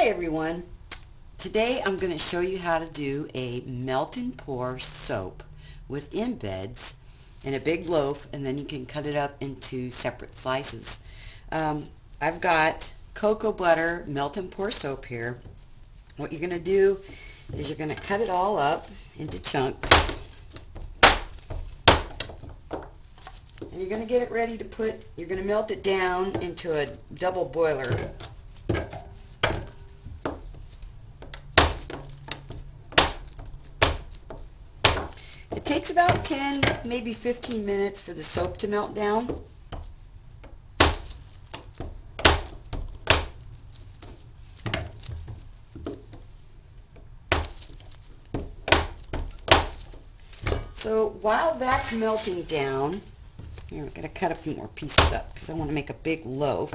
Hi everyone. Today I'm going to show you how to do a melt and pour soap with embeds in a big loaf, and then you can cut it up into separate slices. I've got cocoa butter melt and pour soap here. What you're going to do is you're going to cut it all up into chunks, and you're going to get it ready to you're going to melt it down into a double boiler. It takes about 10, maybe 15 minutes for the soap to melt down. So while that's melting down, here, I'm going to cut a few more pieces up because I want to make a big loaf.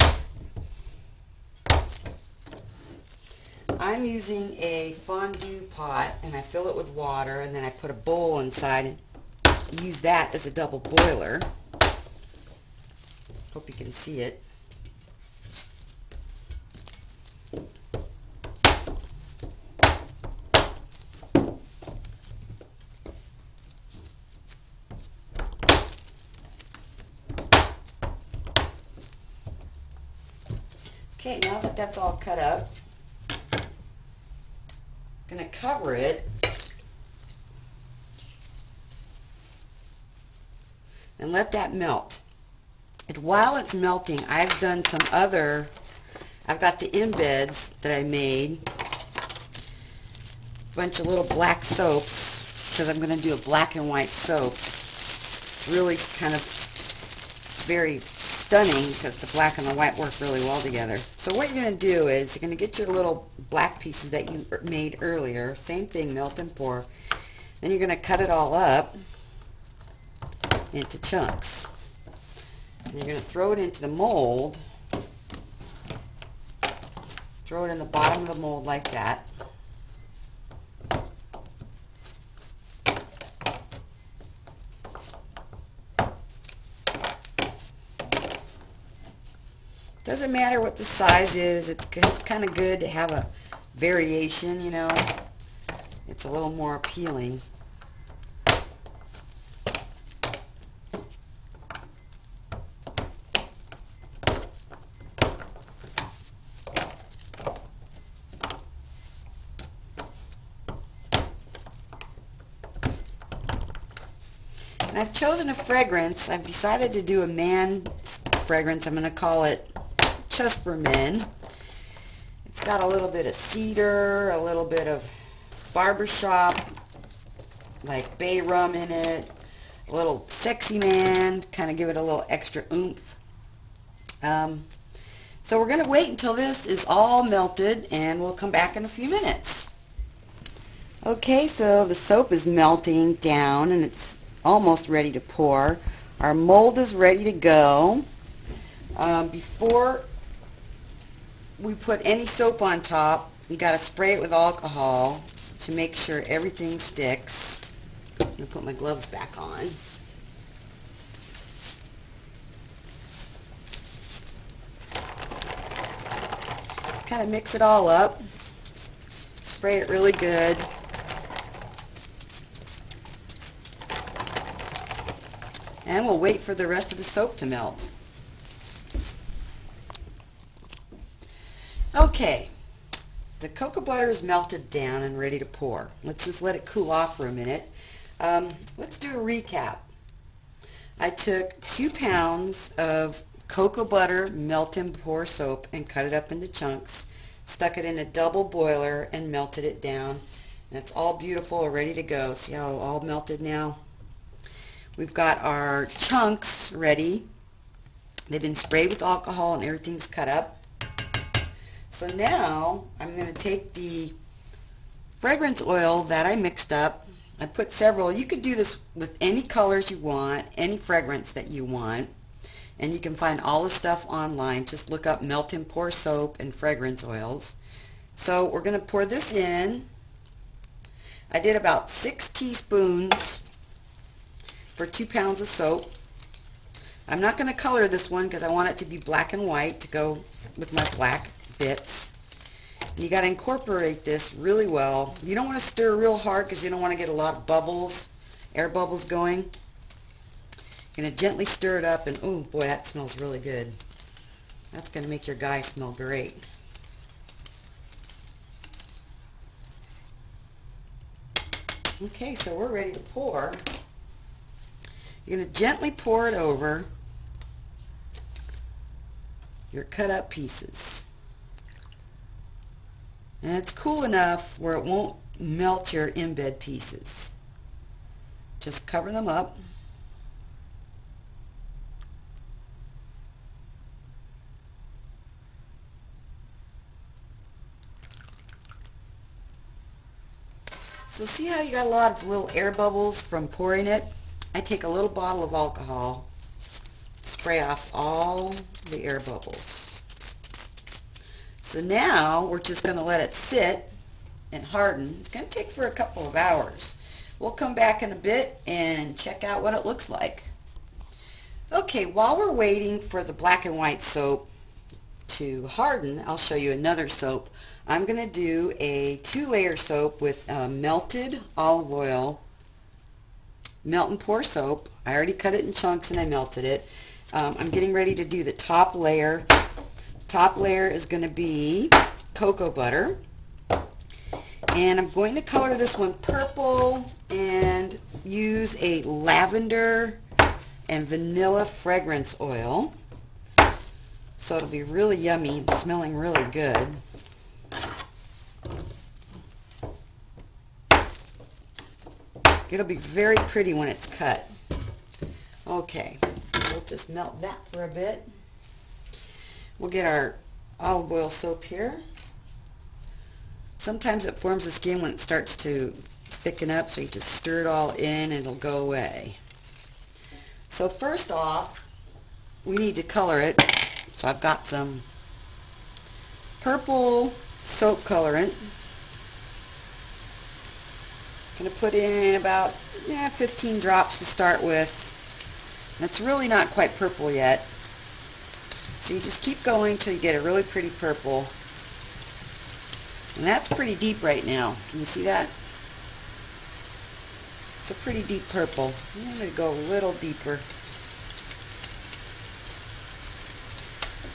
I'm using a fondue pot, and I fill it with water, and then I put a bowl inside and use that as a double boiler. Hope you can see it. Okay, now that that's all cut up, I'm going to cover it and let that melt. And while it's melting, I've got the embeds that I made, a bunch of little black soaps, because I'm going to do a black and white soap. Really kind of very stunning because the black and the white work really well together. So what you're going to do is you're going to get your little black pieces that you made earlier, same thing, melt and pour. Then you're going to cut it all up into chunks. And you're going to throw it into the mold. Throw it in the bottom of the mold like that. Doesn't matter what the size is, it's kind of good to have a variation, you know. It's a little more appealing. And I've chosen a fragrance. I've decided to do a man fragrance. I'm going to call it Just for Men. It's got a little bit of cedar, a little bit of barbershop, like bay rum in it, a little sexy man, kind of give it a little extra oomph. So we're going to wait until this is all melted, and we'll come back in a few minutes. Okay, so the soap is melting down and it's almost ready to pour. Our mold is ready to go. Before we put any soap on top, you got to spray it with alcohol to make sure everything sticks. I'm going to put my gloves back on. Kind of mix it all up. Spray it really good. And we'll wait for the rest of the soap to melt. Okay, the cocoa butter is melted down and ready to pour. Let's just let it cool off for a minute. Let's do a recap. I took 2 pounds of cocoa butter melt and pour soap and cut it up into chunks, stuck it in a double boiler and melted it down. And it's all beautiful and ready to go. See how all melted now? We've got our chunks ready. They've been sprayed with alcohol and everything's cut up. So now I'm going to take the fragrance oil that I mixed up. I put several. You could do this with any colors you want, any fragrance that you want. And you can find all the stuff online. Just look up melt and pour soap and fragrance oils. So we're going to pour this in. I did about 6 teaspoons for 2 pounds of soap. I'm not going to color this one because I want it to be black and white to go with my black bits. You got to incorporate this really well. You don't want to stir real hard because you don't want to get a lot of bubbles, air bubbles going. You're going to gently stir it up, and oh boy, that smells really good. That's going to make your guy smell great. Okay, so we're ready to pour. You're going to gently pour it over your cut up pieces. And it's cool enough where it won't melt your embed pieces. Just cover them up. So see how you got a lot of little air bubbles from pouring it? I take a little bottle of alcohol, spray off all the air bubbles. So now we're just going to let it sit and harden. It's going to take for a couple of hours. We'll come back in a bit and check out what it looks like. Okay, while we're waiting for the black and white soap to harden, I'll show you another soap. I'm going to do a 2-layer soap with melted olive oil, melt and pour soap. I already cut it in chunks and I melted it. I'm getting ready to do the top layer. Top layer is going to be cocoa butter. And I'm going to color this one purple and use a lavender and vanilla fragrance oil. So it'll be really yummy and smelling really good. It'll be very pretty when it's cut. Okay, we'll just melt that for a bit. We'll get our olive oil soap here. Sometimes it forms a skin when it starts to thicken up, so you just stir it all in and it'll go away. So first off, we need to color it. So I've got some purple soap colorant. I'm going to put in about 15 drops to start with. And it's really not quite purple yet. So you just keep going until you get a really pretty purple. And that's pretty deep right now. Can you see that? It's a pretty deep purple. I'm going to go a little deeper.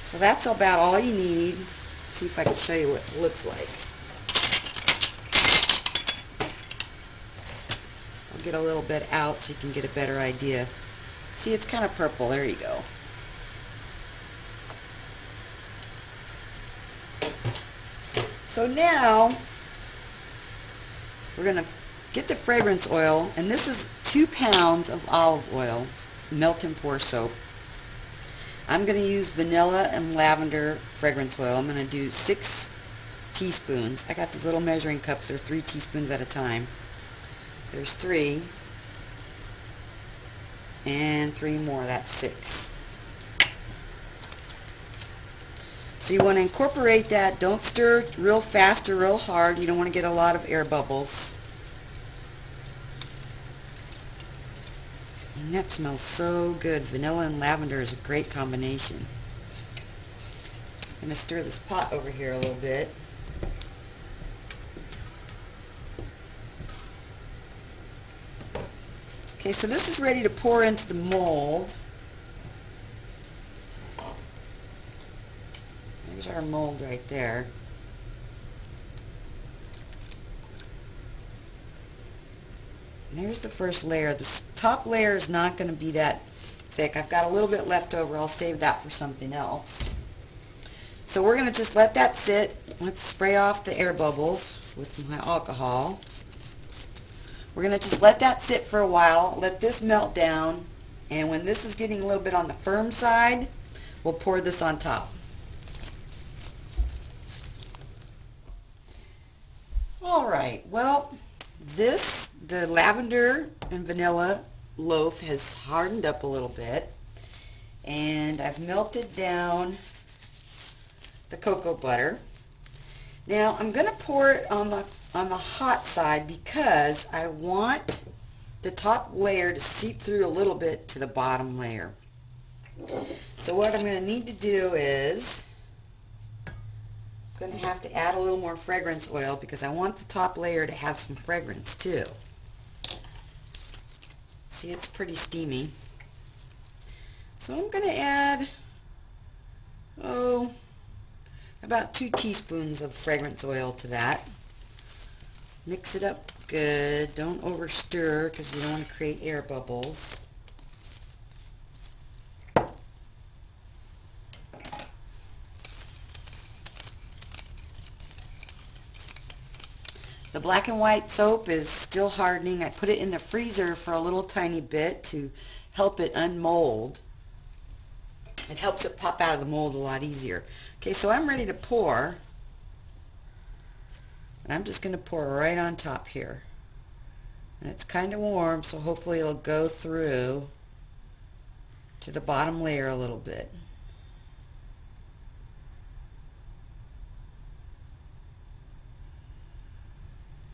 So that's about all you need. Let's see if I can show you what it looks like. I'll get a little bit out so you can get a better idea. See, it's kind of purple. There you go. So now we're going to get the fragrance oil, and this is 2 pounds of olive oil, melt and pour soap. I'm going to use vanilla and lavender fragrance oil. I'm going to do 6 teaspoons. I got these little measuring cups. They're 3 teaspoons at a time. There's 3. And 3 more. That's 6. So you want to incorporate that. Don't stir real fast or real hard. You don't want to get a lot of air bubbles. And that smells so good. Vanilla and lavender is a great combination. I'm going to stir this pot over here a little bit. Okay, so this is ready to pour into the mold. There's our mold right there. And here's the first layer. This top layer is not going to be that thick. I've got a little bit left over. I'll save that for something else. So we're going to just let that sit. Let's spray off the air bubbles with my alcohol. We're going to just let that sit for a while. Let this melt down. And when this is getting a little bit on the firm side, we'll pour this on top. Alright, well, the lavender and vanilla loaf has hardened up a little bit, and I've melted down the cocoa butter. Now I'm going to pour it on the hot side because I want the top layer to seep through a little bit to the bottom layer. So what I'm going to need to do is I'm going to have to add a little more fragrance oil because I want the top layer to have some fragrance too. See, it's pretty steamy. So I'm going to add, about 2 teaspoons of fragrance oil to that. Mix it up good. Don't over stir because you don't want to create air bubbles. The black and white soap is still hardening. I put it in the freezer for a little tiny bit to help it unmold. It helps it pop out of the mold a lot easier. Okay, so I'm ready to pour. And I'm just going to pour right on top here. And it's kind of warm, so hopefully it'll go through to the bottom layer a little bit.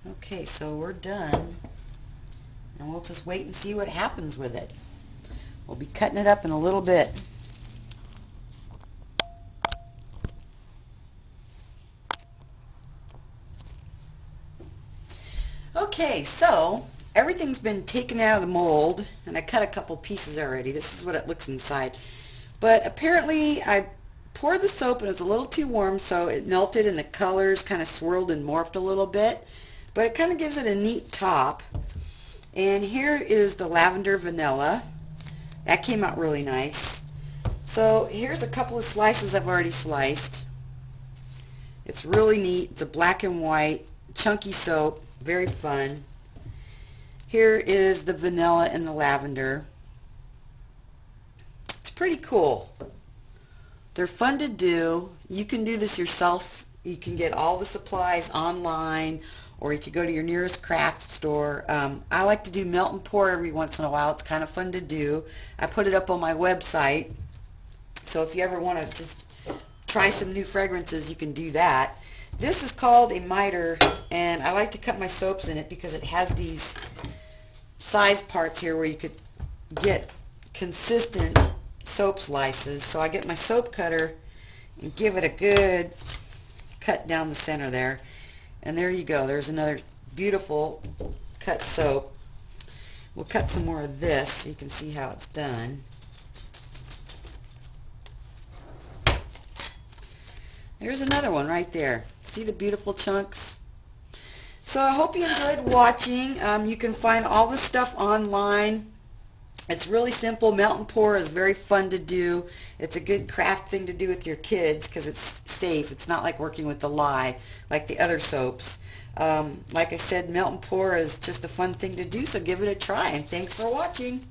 Okay, so we're done. And we'll just wait and see what happens with it. We'll be cutting it up in a little bit. Okay, so everything's been taken out of the mold, and I cut a couple pieces already. This is what it looks inside. But apparently I poured the soap and it was a little too warm, so it melted and the colors kind of swirled and morphed a little bit. But it kind of gives it a neat top. And here is the lavender vanilla. That came out really nice. So here's a couple of slices I've already sliced. It's really neat. It's a black and white, chunky soap. Very fun. Here is the vanilla and the lavender. It's pretty cool. They're fun to do. You can do this yourself. You can get all the supplies online, or you could go to your nearest craft store. I like to do melt and pour every once in a while. It's kind of fun to do. I put it up on my website, so if you ever want to just try some new fragrances, you can do that. This is called a miter, and I like to cut my soaps in it because it has these size parts here where you could get consistent soap slices. So I get my soap cutter and give it a good cut down the center there. And there you go. There's another beautiful cut soap. We'll cut some more of this so you can see how it's done. There's another one right there. See the beautiful chunks? So I hope you enjoyed watching. You can find all this stuff online. It's really simple. Melt and pour is very fun to do. It's a good craft thing to do with your kids because it's safe. It's not like working with the lye like the other soaps. Like I said, melt and pour is just a fun thing to do, so give it a try. And thanks for watching.